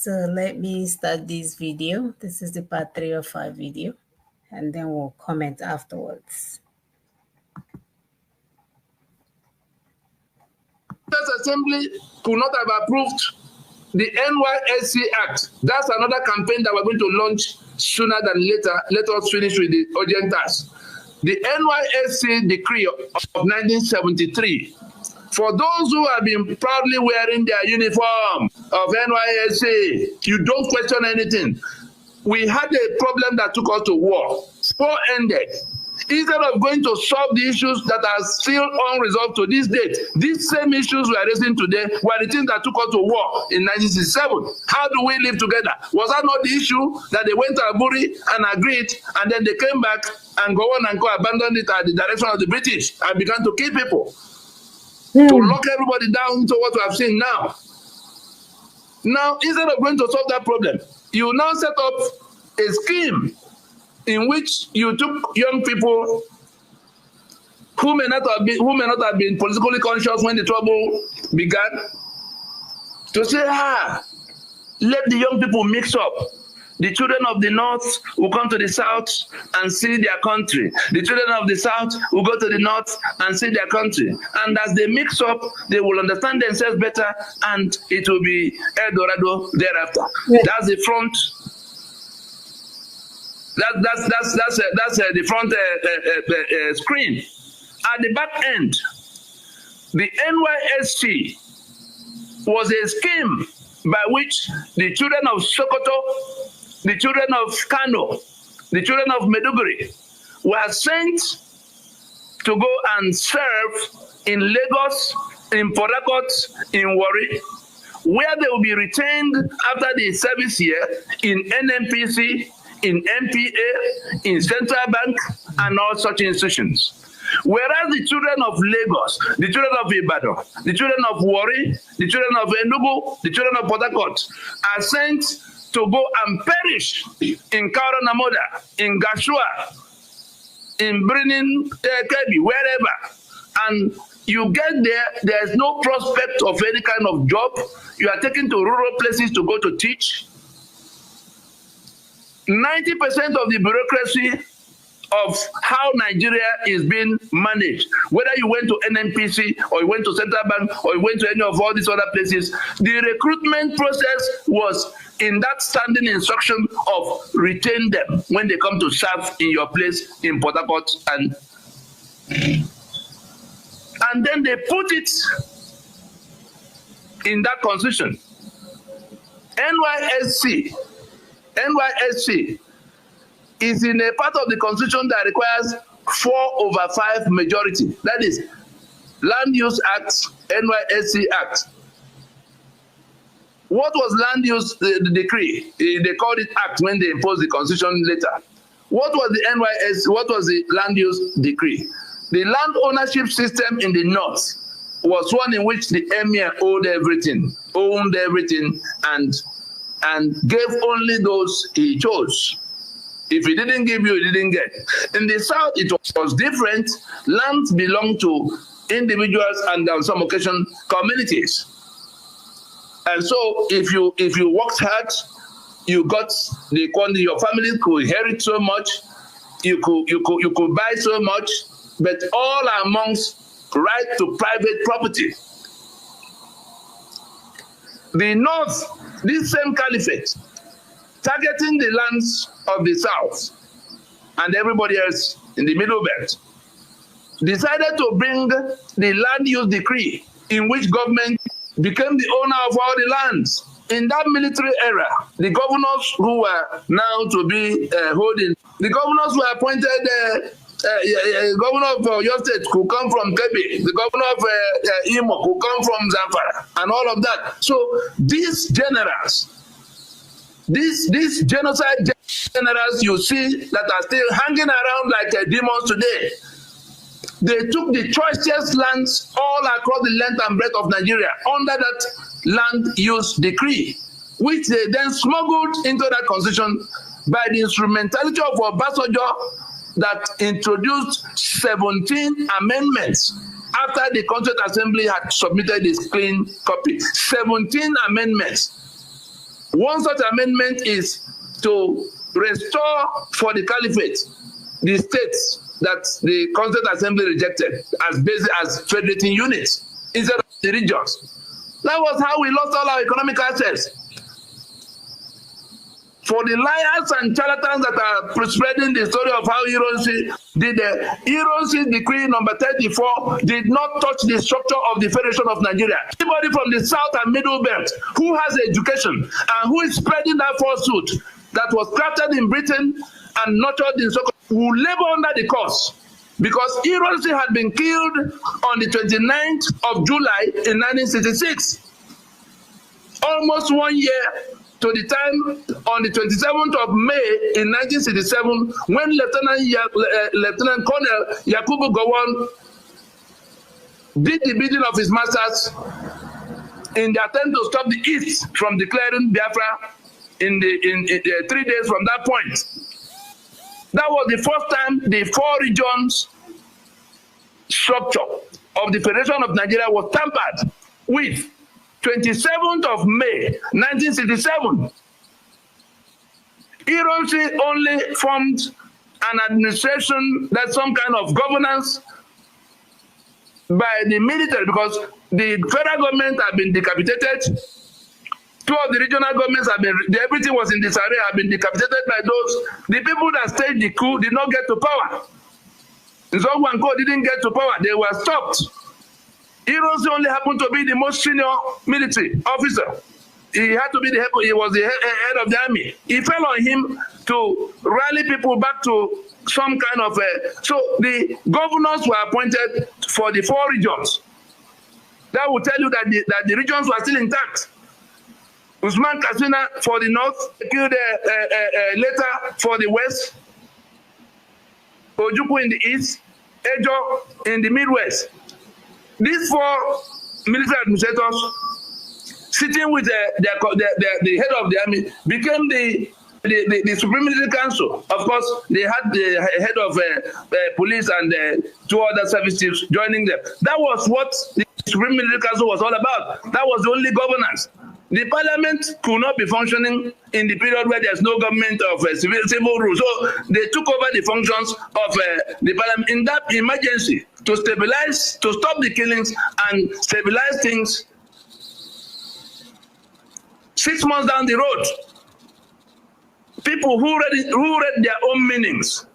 So let me start this video. This is the part 3 of our video, and then we'll comment afterwards. The Assembly could not have approved the NYSC Act. That's another campaign that we're going to launch sooner than later. Let us finish with the urgent task. The NYSC decree of 1973. For those who have been proudly wearing their uniform of NYSC, you don't question anything. We had a problem that took us to war. War ended. Instead of going to solve the issues that are still unresolved to this date, these same issues we are raising today were the things that took us to war in 1967. How do we live together? Was that not the issue that they went to Aburi and agreed, and then they came back and go on and go abandoned it at the direction of the British and began to kill people? To lock everybody down into what we have seen now. Now, instead of going to solve that problem, you now set up a scheme in which you took young people who may not have been politically conscious when the trouble began, to say, let the young people mix up. The children of the North will come to the South and see their country. The children of the South will go to the North and see their country. And as they mix up, they will understand themselves better, and it will be El Dorado thereafter. Yeah. That's the front. That's the front screen. At the back end, the NYSC was a scheme by which the children of Sokoto, the children of Kano, the children of Maiduguri were sent to go and serve in Lagos, in Port Harcourt, in Warri, where they will be retained after the service year in NNPC, in MPA, in Central Bank, and all such institutions. Whereas the children of Lagos, the children of Ibadan, the children of Warri, the children of Enugu, the children of Port Harcourt are sent to go and perish in Kaura Namoda, in Gashua, in Brinin, Kebi, wherever. And you get there, there's no prospect of any kind of job. You are taken to rural places to go to teach. 90% of the bureaucracy of how Nigeria is being managed, whether you went to NNPC or you went to Central Bank or you went to any of all these other places, the recruitment process was in that standing instruction of retain them when they come to serve in your place in Port Harcourt, and then they put it in that constitution. NYSC is in a part of the constitution that requires 4/5 majority. That is Land Use Act, NYSC Act. What was Land Use the decree? They called it Act when they imposed the constitution later. What was the NYSC? What was the Land Use decree? The land ownership system in the North was one in which the emir owned everything, and gave only those he chose. If he didn't give you, he didn't get. In the South, it was different. Lands belonged to individuals and on some occasion communities. And so if you worked hard, you got the quantity. Your family could inherit so much, you could buy so much, but all amongst right to private property. The North, this same caliphate, targeting the lands of the South and everybody else in the Middle Belt, decided to bring the land use decree in which government became the owner of all the lands. In that military era, the governors who were now to be holding, the governors were appointed, governor of your state could come from Kebbi, the governor of Imo could come from Zamfara, and all of that. So these generals, these genocide generals you see that are still hanging around like demons today, they took the choicest lands all across the length and breadth of Nigeria under that land use decree, which they then smuggled into that constitution by the instrumentality of Obasanjo that introduced 17 amendments after the Constituent Assembly had submitted its clean copy. 17 amendments One such amendment is to restore for the caliphate the states that the Constituent Assembly rejected as federating units instead of the regions. That was how we lost all our economic assets. For the liars and charlatans that are spreading the story of how Ironsi did Ironsi decree number 34 did not touch the structure of the Federation of Nigeria. Anybody from the South and Middle Belt who has education and who is spreading that falsehood that was crafted in Britain and nurtured in Sokoto will labor under the curse, because Ironsi had been killed on the 29th of July in 1966. Almost 1 year to the time on the 27th of May in 1967, when Lieutenant Colonel Yakubu Gowon did the bidding of his masters in the attempt to stop the East from declaring Biafra in 3 days from that point. That was the first time the 4 regions structure of the Federation of Nigeria was tampered with. 27th of May, 1967. Ironsi only formed an administration, that's some kind of governance by the military, because the federal government had been decapitated. 2 of the regional governments have been, everything was in disarray, have been decapitated by those. The people that staged the coup did not get to power. Nzogwanko didn't get to power, they were stopped. Ironsi only happened to be the most senior military officer. He had to be the head, he was the head of the army. It fell on him to rally people back to some kind of so the governors were appointed for the 4 regions. That will tell you that the regions were still intact. Usman Katsina for the north, killed later for the west, Ojukwu in the east, Ejo in the midwest. These 4 military administrators, sitting with the head of the army, became the Supreme Military Council. Of course, they had the head of police and 2 other service chiefs joining them. That was what the Supreme Military Council was all about. That was the only governance. The parliament could not be functioning in the period where there's no government of civil rule. So they took over the functions of the parliament in that emergency to stabilize, to stop the killings and stabilize things. 6 months down the road, people who read their own meanings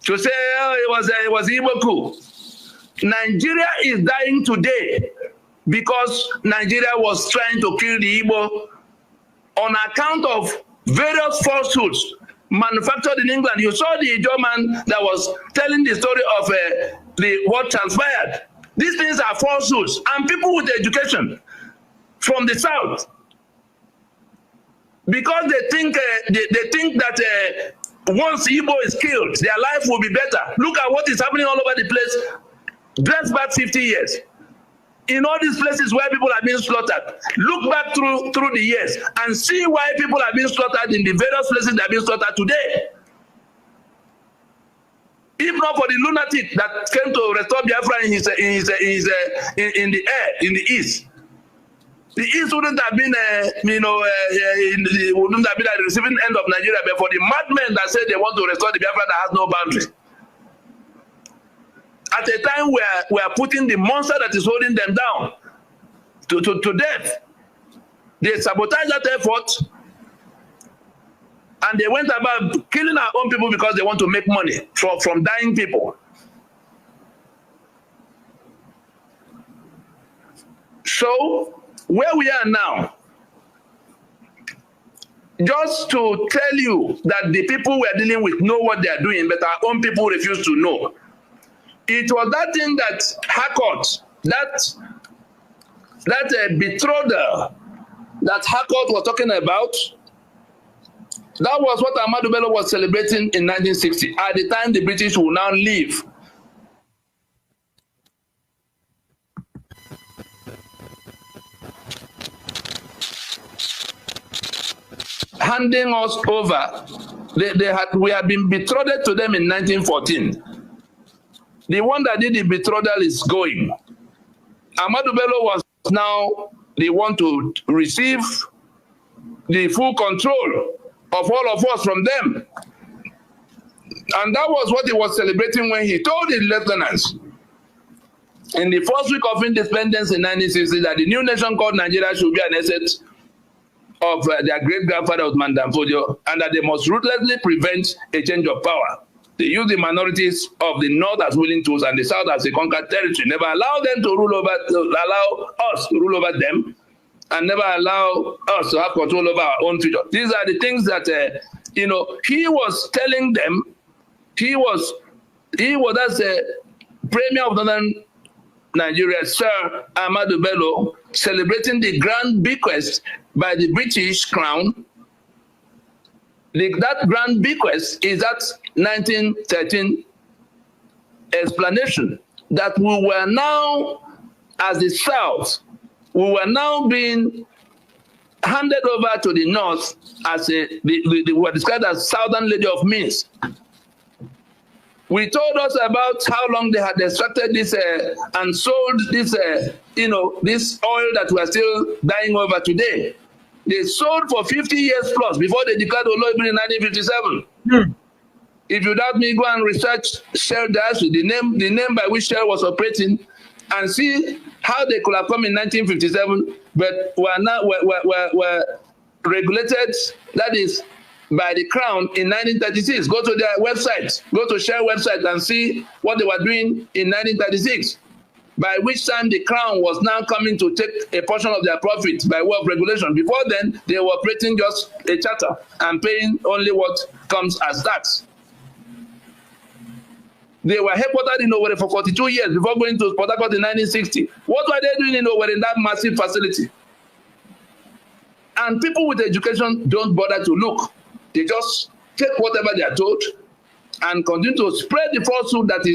to say, oh, it was Igbo coup. Nigeria is dying today because Nigeria was trying to kill the Igbo on account of various falsehoods manufactured in England. You saw the German that was telling the story of what transpired. These things are falsehoods, and people with education from the South, because they think that once Igbo is killed, their life will be better. Look at what is happening all over the place. Dress back 50 years. In all these places where people are being slaughtered, look back through the years and see why people are being slaughtered in the various places that are being slaughtered today. If not for the lunatic that came to restore Biafra in the air, in the east, the east wouldn't have been, wouldn't have been at the receiving end of Nigeria, but for the madmen that said they want to restore the Biafra that has no boundary. At a time where we are putting the monster that is holding them down to death. They sabotaged that effort, and they went about killing our own people because they want to make money from dying people. So, where we are now, just to tell you that the people we are dealing with know what they are doing, but our own people refuse to know. It was that thing that Harcourt, that betrothal that Harcourt was talking about, that was what Ahmadu Bello was celebrating in 1960, at the time the British will now leave. Handing us over, we had been betrothed to them in 1914. The one that did the betrothal is going. Ahmadu Bello was now the one to receive the full control of all of us from them. And that was what he was celebrating when he told his lieutenants in the first week of independence in 1960 that the new nation called Nigeria should be an asset of their great-grandfather Osman Danfodio, and that they must ruthlessly prevent a change of power. They use the minorities of the North as willing tools and the South as a conquered territory. Never allow them to allow us to rule over them, and never allow us to have control over our own future. These are the things that, he was telling them. He was as a premier of Northern Nigeria, Sir Ahmadu Bello, celebrating the grand bequest by the British Crown. That grand bequest is that 1913 explanation that we were now, as the South, we were now being handed over to the North as we were described as Southern Lady of Means. We told us about how long they had extracted this and sold this, this oil that we are still dying over today. They sold for 50 years plus before they declared Oloibiri in 1957. Hmm. If you doubt me, go and research Shell Diary, the name by which Shell was operating, and see how they could have come in 1957, but were regulated, that is, by the Crown in 1936. Go to their website, go to Shell website and see what they were doing in 1936. By which time the Crown was now coming to take a portion of their profits by way of regulation. Before then, they were operating just a charter and paying only what comes as tax. They were headquartered in Owerri for 42 years before going to Port Harcourt in 1960. What were they doing in Owerri in that massive facility? And people with education don't bother to look. They just take whatever they are told and continue to spread the falsehood that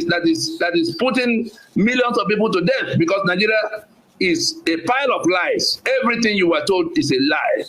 is putting millions of people to death, because Nigeria is a pile of lies. Everything you were told is a lie.